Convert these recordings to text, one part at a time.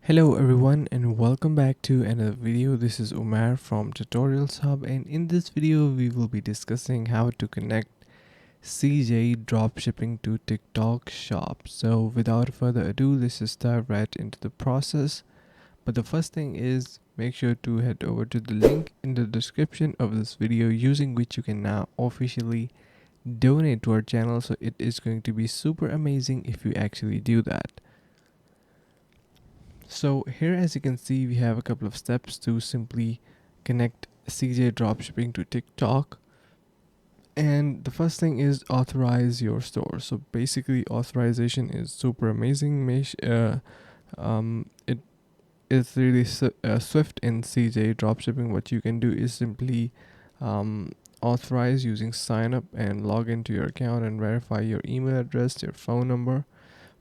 Hello everyone and welcome back to another video. This is Umar from Tutorials Hub, and in this video we will be discussing how to connect CJ dropshipping to TikTok shop. So without further ado, let's just dive right into the process. But the first thing is, make sure to head over to the link in the description of this video, using which you can now officially donate to our channel. So it is going to be super amazing if you actually do that. So here, as you can see, we have a couple of steps to simply connect CJ dropshipping to TikTok. And the first thing is authorize your store. So basically authorization is super amazing. It is really swift in CJ dropshipping. What you can do is simply authorize using sign up and log into your account and verify your email address, your phone number.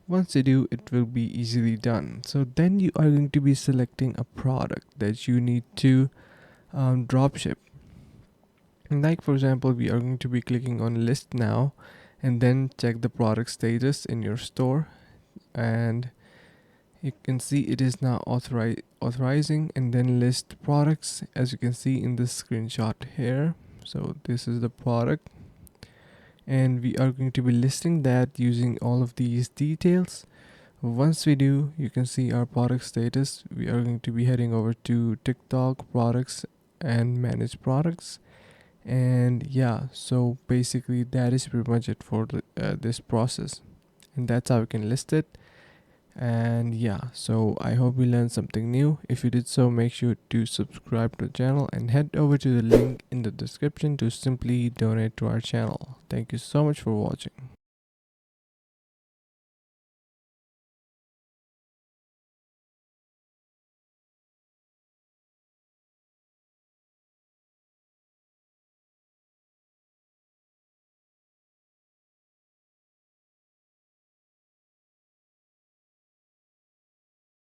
Once you do, it will be easily done. So then you are going to be selecting a product that you need to dropship. Like for example, we are going to be clicking on list now and then check the product status in your store, and you can see it is now authorizing and then list products, as you can see in this screenshot here. So this is the product, and we are going to be listing that using all of these details. Once we do, you can see our product status. We are going to be heading over to TikTok products and manage products. And yeah, so basically that is pretty much it for this process, and that's how you can list it. And yeah, so I hope you learned something new. If you did so, make sure to subscribe to the channel and head over to the link in the description to simply donate to our channel. Thank you so much for watching.